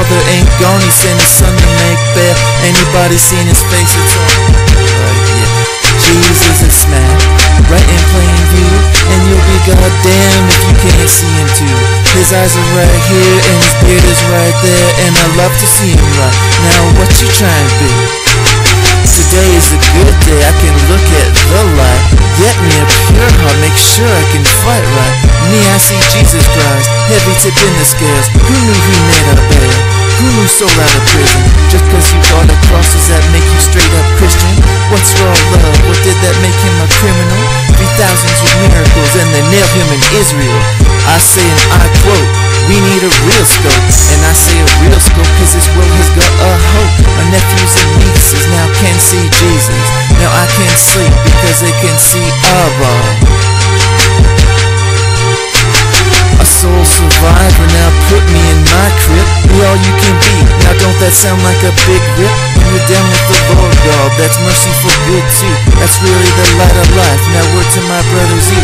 Father ain't gone, he sent his son to make bail. Anybody seen his face, it's all right, yeah. Jesus is smack, right in plain view, and you'll be goddamn if you can't see him too. His eyes are right here, and his beard is right there, and I love to see him right. Now what you trying to be? Today is a good day, I can look at the light. Get me a pure heart, make sure I can fight right. Me, I see Jesus Christ, heavy tip in the scales. Who knew he made our bail? Who knew soul out of prison? Just cause you got a cross, does that make you straight up Christian? What's raw love? What did that make him a criminal? 3,000s with miracles and they nailed him in Israel. I say and I quote, we need a real scope. And I say a real scope cause this world has got a hope. My nephews and nieces now can see Jesus. Now I can sleep because they can see Abba. A soul survivor, now put me in my crib. Be all you can be, now don't that sound like a big rip? When you're down with the Lord God, that's merciful good too. That's really the light of life, now word to my brothers you.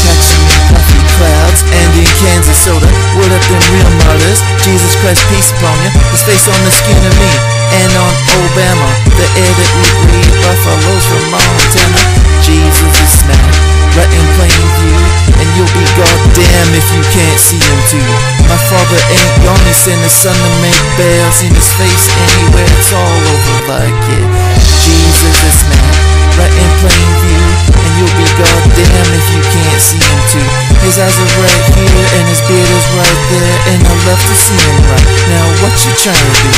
Catching in puffy clouds, and in cans of soda. Word up them real martyrs, Jesus Christ peace upon you. His face on the skin of me, and on Obama. The air that we breathe, buffaloes from Montana. Jesus is smack, right in plain view, and you'll be goddamn if you can't see him too. My Father ain't gone, he sent his son to make bail. Seen his face anywhere, it's all over like it. Jesus is smack, right in plain view, and you'll be goddamn if you can't see him too. His eyes are right here, and his beard is right there, and I love to see him right. Now what you trying to be?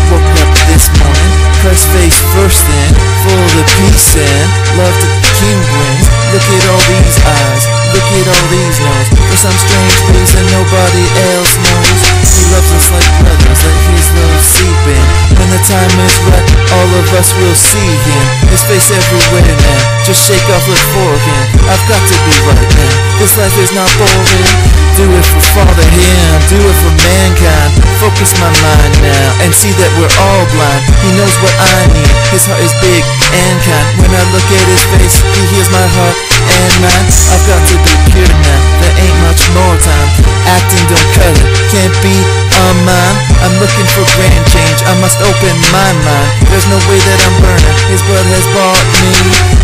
Woke up this morning, Christ's face first then, full of peace and love to the King brings. Look at all these eyes, look at all these nose. For some strange reason nobody else knows, he loves us like brothers, let his love seep in. When the time is right, all of us will see him. His face everywhere now, just shake off, look for him. I've got to be right now, this life is not boring. Do it for Father him, do it for mankind. Focus my mind now, and see that we're all blind. He knows what I need, his heart is big and kind. When I look at his face, he heals my heart and mind. I've got to be pure now, there ain't much more time. Acting don't cut it, can't be on mine. I'm looking for grand change, I must open my mind. There's no way that I'm burning, his blood has bought me.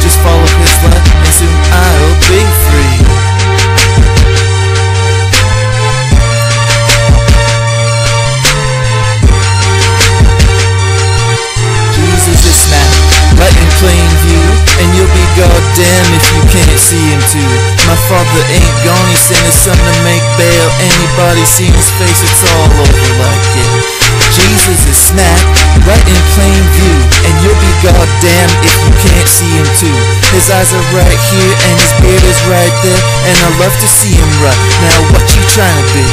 Just follow his light, and soon I'll be free. Right in plain view, and you'll be goddamn if you can't see him too. My Father ain't gone, he sent his son to make bail. Anybody seen his face, it's all over like it. Jesus is smack, right in plain view, and you'll be goddamn if you can't see him too. His eyes are right here, and his beard is right there, and I love to see him right. Now what you trying to be?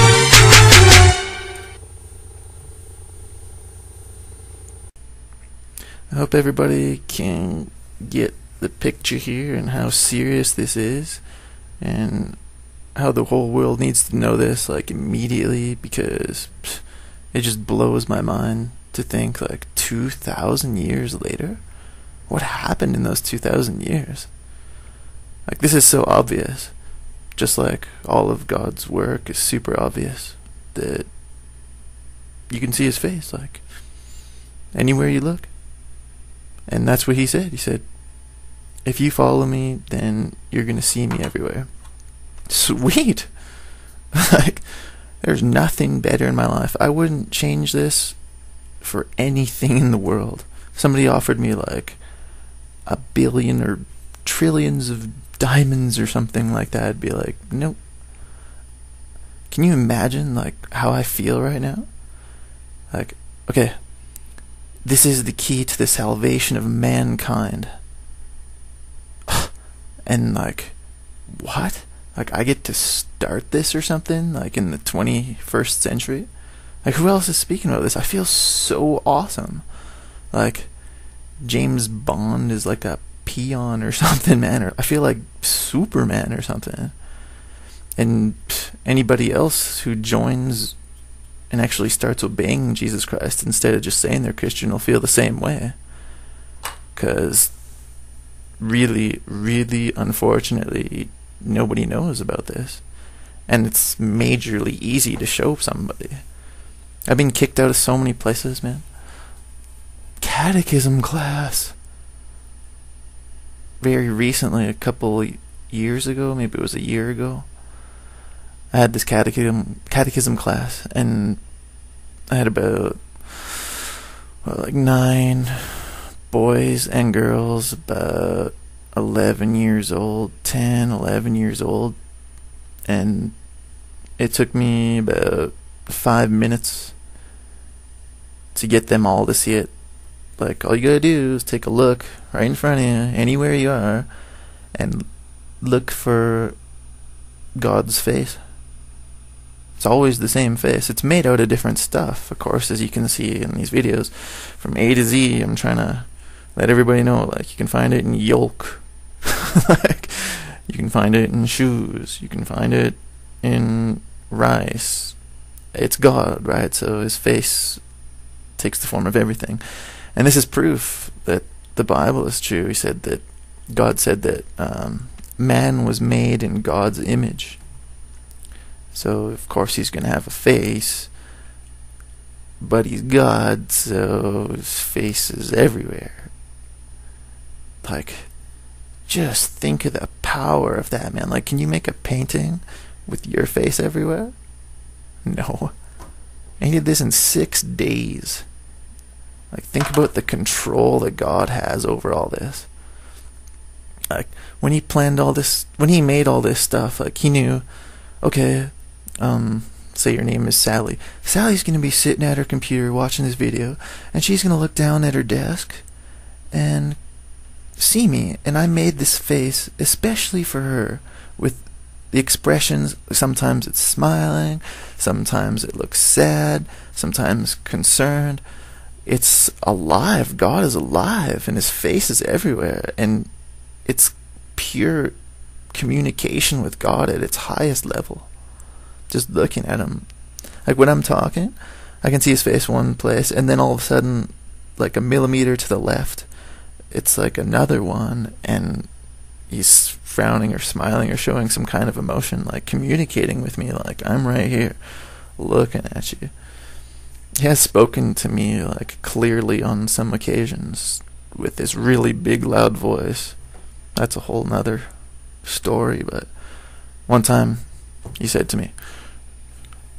I hope everybody can get the picture here and how serious this is, and how the whole world needs to know this like immediately, because it just blows my mind to think like 2,000 years later, what happened in those 2,000 years? Like, this is so obvious, just like all of God's work is super obvious, that you can see his face like anywhere you look. And that's what he said. He said, if you follow me, then you're going to see me everywhere. Sweet! Like, there's nothing better in my life. I wouldn't change this for anything in the world. If somebody offered me like $1 billion or trillions of diamonds or something like that, I'd be like, nope. Can you imagine like how I feel right now? Like, okay, this is the key to the salvation of mankind. And like, what? Like, I get to start this or something, like in the 21st century? Like, who else is speaking about this? I feel so awesome. Like, James Bond is like a peon or something, man. Or I feel like Superman or something. And anybody else who joins and actually starts obeying Jesus Christ instead of just saying they're Christian will feel the same way. Because really, really, unfortunately, nobody knows about this. And it's majorly easy to show somebody. I've been kicked out of so many places, man. Catechism class. Very recently, a couple years ago, maybe it was a year ago, I had this catechism class, and I had about like 9 boys and girls, about 11 years old, 10, 11 years old, and it took me about 5 minutes to get them all to see it. Like, all you gotta do is take a look right in front of you, anywhere you are, and look for God's face. It's always the same face. It's made out of different stuff, of course, as you can see in these videos. From A to Z, I'm trying to let everybody know, like, you can find it in yolk. Like, you can find it in shoes. You can find it in rice. It's God, right? So his face takes the form of everything. And this is proof that the Bible is true. He said that God said that man was made in God's image. So, of course, he's going to have a face, but he's God, so his face is everywhere. Like, just think of the power of that, man. Like, can you make a painting with your face everywhere? No. And he did this in 6 days. Like, think about the control that God has over all this. Like, when he planned all this, when he made all this stuff, like, he knew, okay, say your name is Sally. Sally's going to be sitting at her computer watching this video, and she's going to look down at her desk and see me. And I made this face especially for her, with the expressions. Sometimes it's smiling, sometimes it looks sad, sometimes concerned. It's alive. God is alive, and his face is everywhere, and it's pure communication with God at its highest level. Just looking at him. Like, when I'm talking, I can see his face one place, and then all of a sudden, like a millimeter to the left, it's like another one, and he's frowning or smiling or showing some kind of emotion, like communicating with me, like, I'm right here looking at you. He has spoken to me, like, clearly on some occasions with this really big loud voice. That's a whole nother story. But one time he said to me,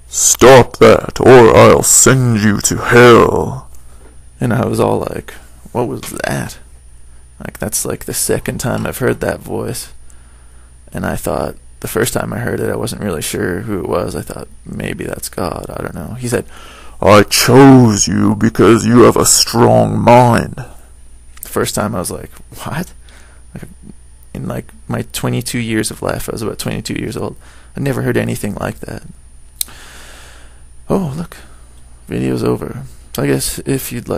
"Stop that, or I'll send you to hell." And I was all like, what was that? Like, that's like the second time I've heard that voice. And I thought, the first time I heard it, I wasn't really sure who it was. I thought, maybe that's God. I don't know. He said, "I chose you because you have a strong mind." The first time I was like, what? In like my 22 years of life, I was about 22 years old. I never heard anything like that. Oh, look. Video's over. So I guess if you'd like